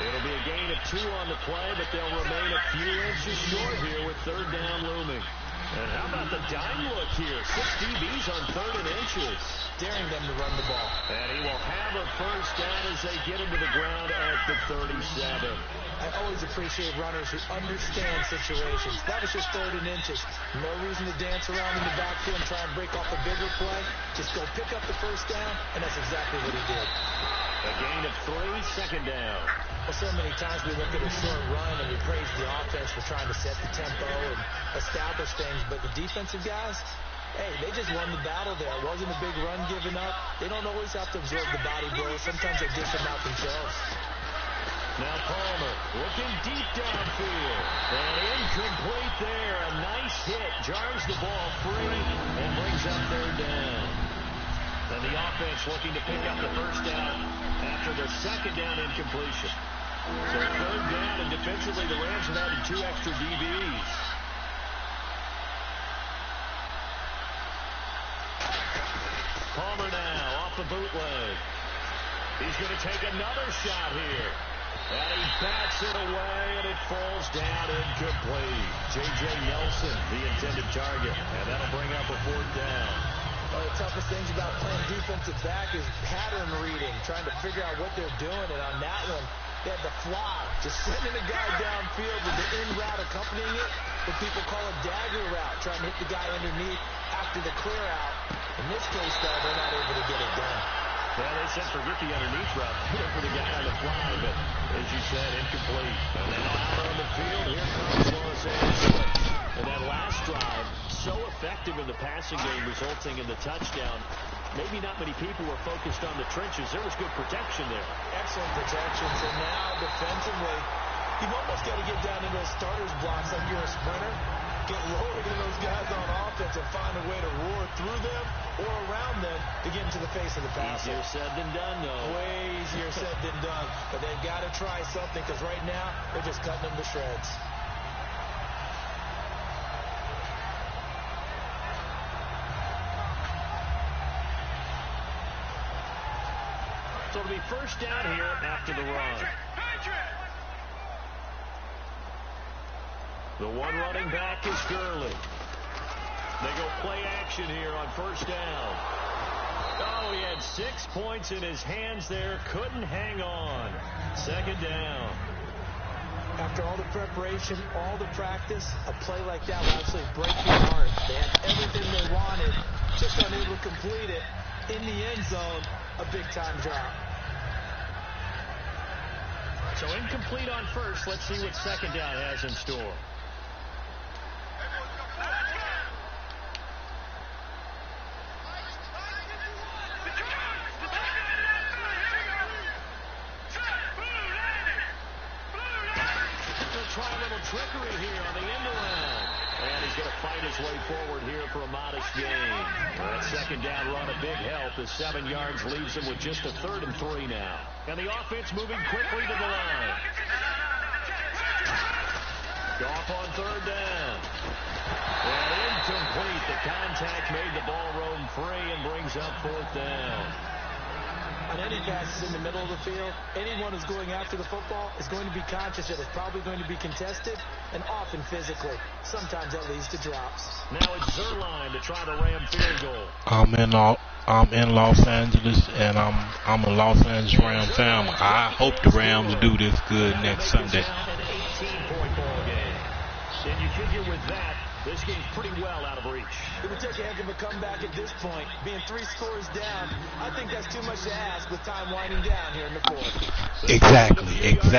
It'll be a gain of 2 on the play, but they'll remain a few inches short here with 3rd down looming. And how about the dime look here? 6 DBs on 3rd and inches. Daring them to run the ball. And he will have a first down as they get him to the ground at the 37. I always appreciate runners who understand situations. That was just 3rd and inches. No reason to dance around in the backfield and try and break off a bigger play. Just go pick up the first down, and that's exactly what he did. A gain of 3, 2nd down. Well, so many times we look at a short run and we praise the offense for trying to set the tempo and establish things, but the defensive guys, hey, they just won the battle there. It wasn't a big run given up. They don't always have to absorb the body blows. Sometimes they dish them out themselves. Now Palmer looking deep downfield. And incomplete there. A nice hit. Jars the ball free and brings up 3rd down. And the offense Fourjacs looking to pick up the first down after the second down incompletion. So third down, and defensively the Rams have added 2 extra DBs. Palmer now off the bootleg. He's going to take another shot here. And he bats it away, and it falls down incomplete. J.J. Nelson, the intended target. And that'll bring up a fourth down. One of the toughest things about playing defensive back is pattern reading, trying to figure out what they're doing. And on that one, they had the fly, just sending a guy downfield with the in route accompanying it. What people call a dagger route, trying to hit the guy underneath after the clear out. In this case, though, they're not able to get it done. Well, they said forget the underneath route, hit for the guy on the fly, but as you said, incomplete. And now out on the field, here comes Los Angeles. And that last drive, so effective in the passing game, resulting in the touchdown. Maybe not many people were focused on the trenches. There was good protection there. Excellent protections, and now defensively, you've almost got to get down to those starters blocks like you're a sprinter. Get lower than those guys on offense and find a way to roar through them or around them to get into the face of the passer. Easier said than done, though. Way easier said than done. But they've got to try something because right now they're just cutting them to shreds. So it'll be first down here after the run. The one running back is Gurley. They go play action here on first down. Oh, he had 6 points in his hands there. Couldn't hang on. Second down. After all the preparation, all the practice, a play like that will actually break your heart. They had everything they wanted, just unable to complete it. In the end zone, a big-time drop. So incomplete on first. Let's see what second down has in store. Try a little trickery here on the end around. And he's going to fight his way forward here for a modest gain. That second down run, a big help as 7 yards leaves him with just a 3rd and 3 now. And the offense moving quickly to the line. Off on third down. And incomplete. The contact made the ball roam free and brings up fourth down. On any passes in the middle of the field, anyone who's going after the football is going to be conscious that it's probably going to be contested and often physically. Sometimes that leads to drops. Now it's Zerline to try the Ram field goal. I'm in Los Angeles, and I'm a Los Angeles Ram fan. I hope the Rams do this good next Sunday. An 18-point ball game. And you figure with that, this game's pretty well out of reach. It would take a heck of a comeback at this point. Being 3 scores down, I think that's too much to ask with time winding down here in the fourth. Exactly. Because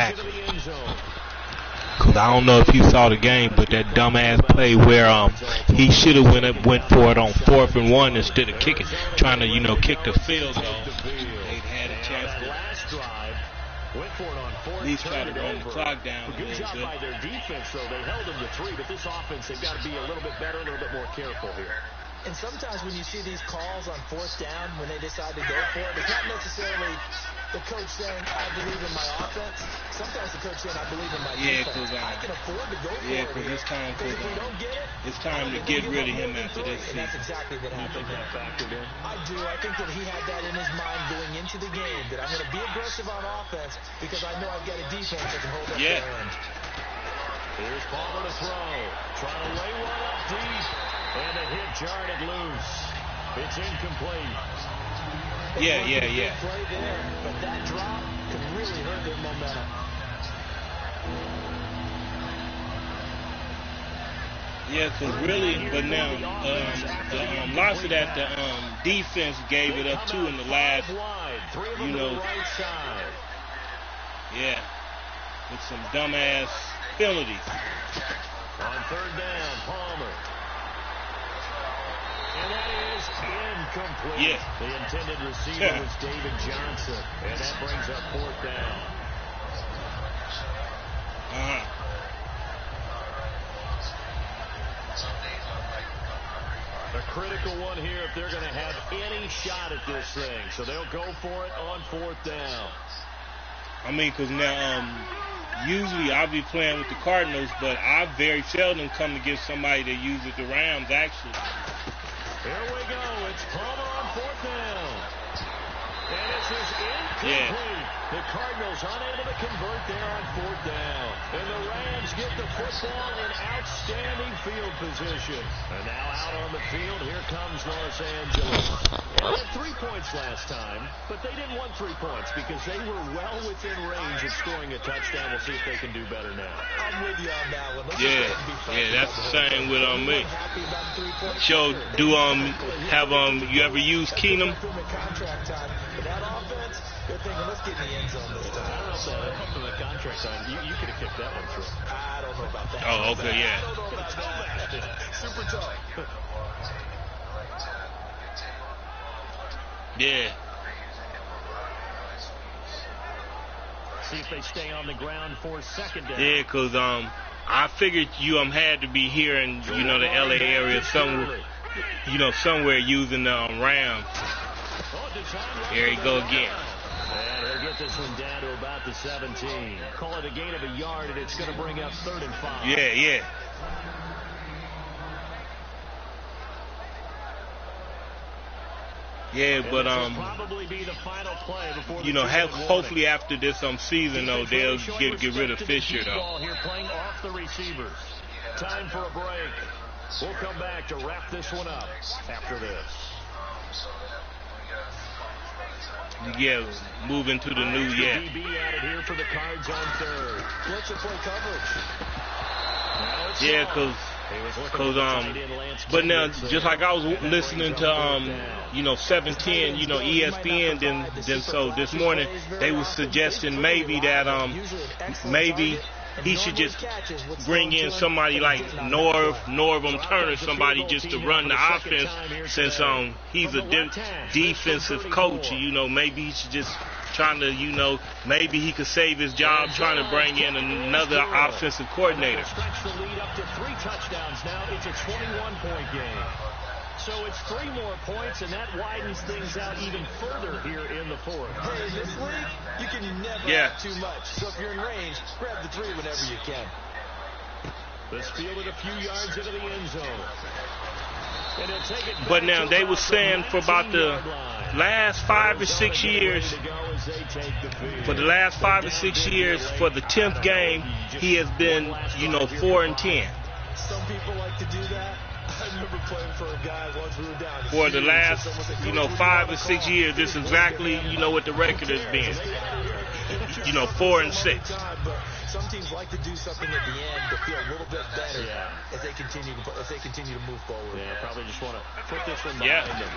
I don't know if you saw the game, but that dumbass play where he should have went for it on 4th and 1 instead of trying to kick the field goal. They'd had a chance to last drive. Went for it on 4th. at least try to run the clock down. Good job by their defense, though. They held them to 3, but this offense, they've got to be a little bit better, a little bit more careful here. And sometimes when you see these calls on 4th down, when they decide to go for it, it's not necessarily the coach saying, I believe in my offense. Sometimes the coach saying, I believe in my defense. I can afford to go for it because it's time because if we don't get it, it's time to get rid of him after this season. And that's exactly what happened. That factored in? I do. I think that he had that in his mind going into the game, that I'm going to be aggressive on offense because I know I've got a defense that can hold up their end. Here's Palmer to throw. Trying to lay one up deep. And a hit jarred it loose. It's incomplete. Yeah. Play there, but that drop could really hurt their momentum. Yeah, because really, but now the loss of that, the defense gave it up too in the last, yeah, with some dumbass penalties. On third down, Palmer. And that is incomplete. Yeah. The intended receiver was David Johnson. And that brings up fourth down. They're critical one here if they're going to have any shot at this thing. So they'll go for it on 4th down. I mean, because now, usually I'll be playing with the Cardinals, but I very seldom come against somebody that uses the Rams, actually. Here we go. It's Palmer on 4th down. And this is incomplete. Yeah. The Cardinals unable to convert there on 4th down. And the Rams get the football in outstanding field position. And now out on the field, here comes Los Angeles. They had 3 points last time, but they didn't want 3 points because they were well within range of scoring a touchdown. We'll see if they can do better now. I'm with you on that one. Yeah, that's the same with me. So, you ever use Keenum? That offense, they're thinking, let's get in the end zone this time. I don't know up to the contract time. You could have kicked that one through. I don't know about that. Oh, okay, yeah. I don't know about that. Super tough. Yeah. See if they stay on the ground for 2nd down. Yeah, because I figured you had to be here in, the LA area somewhere using the Rams. Here he go again. And he'll get this one down to about the 17. Call it a gain of a yard, and it's going to bring up 3rd and 5. Yeah. Yeah, but probably be the final play before hopefully after this season though they'll get rid of Fisher though. Here playing off the receivers. Time for a break. We'll come back to wrap this one up after this. Yeah, moving to the new DB added here for the Cards on 3rd. Blitz or play coverage. Yeah, because but now just like I was listening to 710 ESPN then so this morning they were suggesting maybe that maybe he should just bring in somebody like Norvum Turner, somebody just to run the offense since he's a defensive coach. Maybe he should just trying to, maybe he could save his job trying to bring in another offensive coordinator. Stretch the lead up to 3 touchdowns now. It's a 21-point game. So it's 3 more points, and that widens things out even further here in the 4th. Hey, in this league, you can never have too much. So if you're in range, grab the 3 whenever you can. This fielded a few yards into the end zone. But now they were saying for about the last 5 or 6 years, for the 10th game, he has been, 4-10. Some people like to do that. I remember playing for a guy once we were down. For the last, 5 or 6 years, this is exactly, what the record has been. 4-6. Some teams like to do something at the end to feel a little bit better as they continue to move forward. Yeah, probably just want to put this one behind them.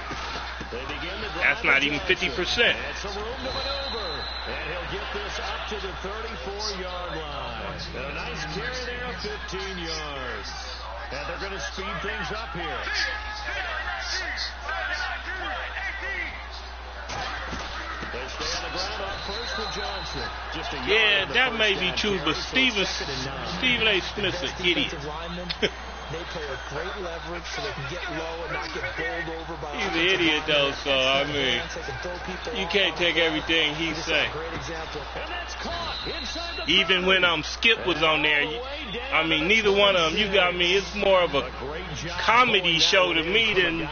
They begin the drive. That's not even 50%. And some room to maneuver. And he'll get this up to the 34-yard line. And a nice carry there of 15 yards. And they're going to speed things up here. They stay on the ground on first with Johnson. Yeah, that may be true, but Stephen A. Smith's an idiot. They play with great leverage so they can get low and not get bowled over by. He's an idiot, though, so, I mean, you can't take everything he say. Even when Skip was on there, neither one of them, it's more of a comedy show to me than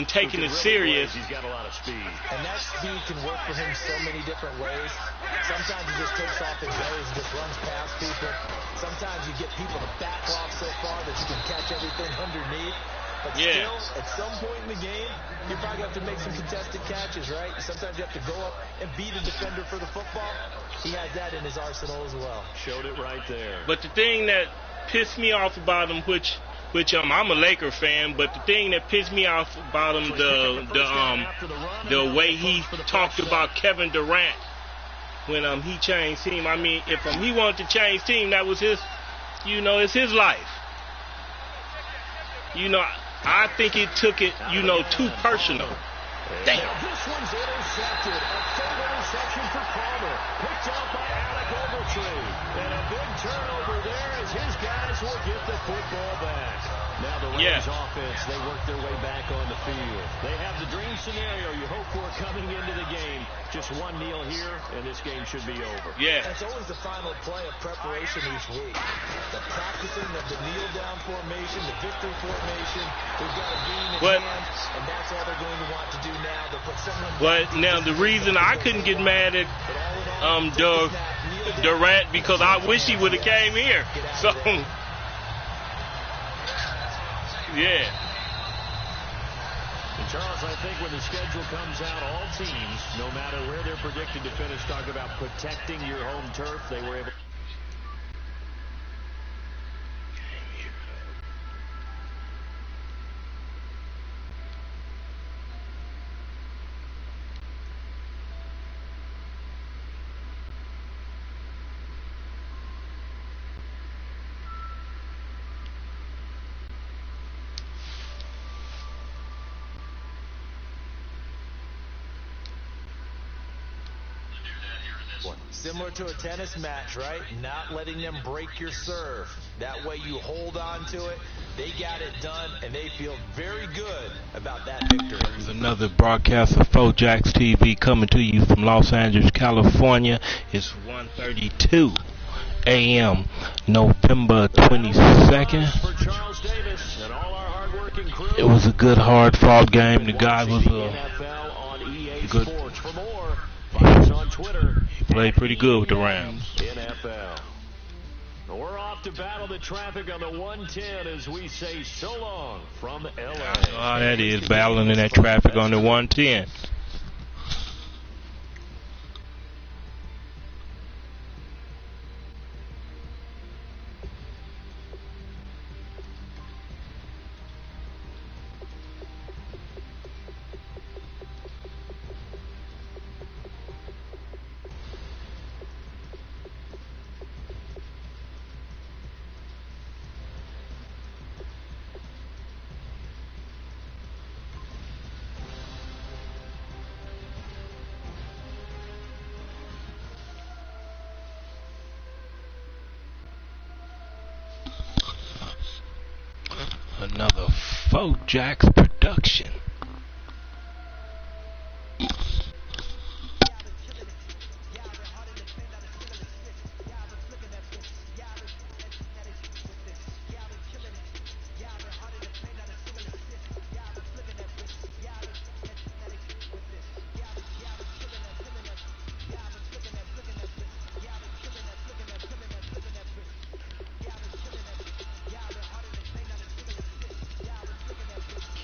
taking it serious. He's got a lot of speed. And that speed can work for him so many different ways. Sometimes he just takes off and goes and just runs past people. Sometimes you get people to back off so far that you can catch everything underneath. But still, at some point in the game, you probably have to make some contested catches, right? Sometimes you have to go up and beat a defender for the football. He has that in his arsenal as well. Showed it right there. But the thing that pissed me off about him, which I'm a Laker fan, but the thing that pissed me off about him, the way he talked about Kevin Durant when he changed team. If he wanted to change team, that was his, it's his life. I think it took it, too personal. Damn. This one's intercepted. A third interception for Palmer. Picked off by Alec Ogletree. And a big turnover there as his guys will get the football back. Now the Rams offense, they work their way back on the field. They have the dream scenario you hope for coming into the game. Just one kneel here, and this game should be over. Yeah. That's always the final play of preparation each week. The practicing of the kneel-down formation, the victory formation. We've got a game in hand, and that's all they're going to want to do now. They'll put someone. But now the reason I couldn't get mad at Durant because I wish he would have came here. So. Yeah. And Charles, I think when the schedule comes out, all teams, no matter where they're predicted to finish, talk about protecting your home turf. They were able. Similar to a tennis match, right? Not letting them break your serve. That way you hold on to it. They got it done, and they feel very good about that victory. There's another broadcast of Fourjacs TV coming to you from Los Angeles, California. It's 1:32 a.m. November 22nd. It was a good, hard-fought game. The guy was good. He played pretty good with the Rams. NFL. We're off to battle the traffic on the 110 as we say so long from LA. Oh, that is battling in that traffic on the 110. Another Fourjacs production.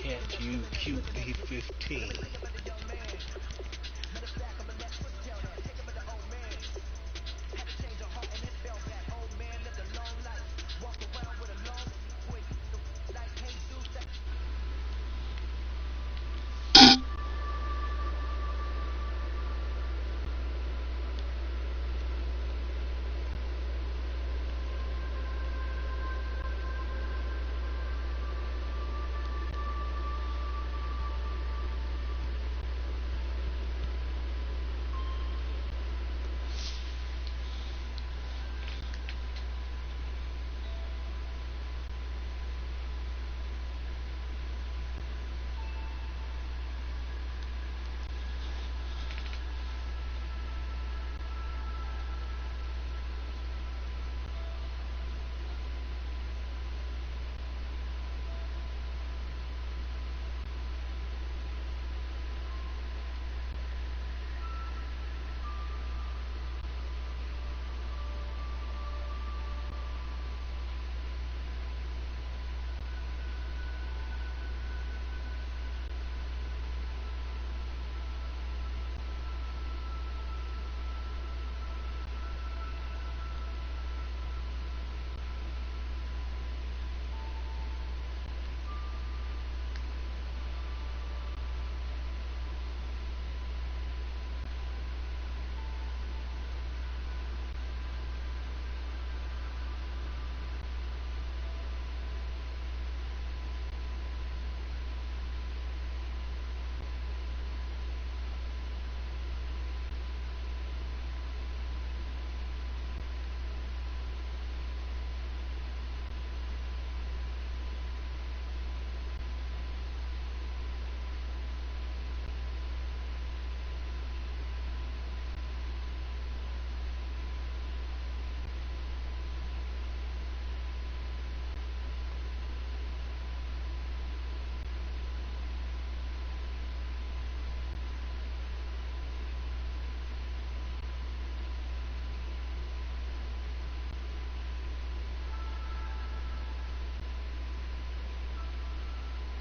Can't you QB 15?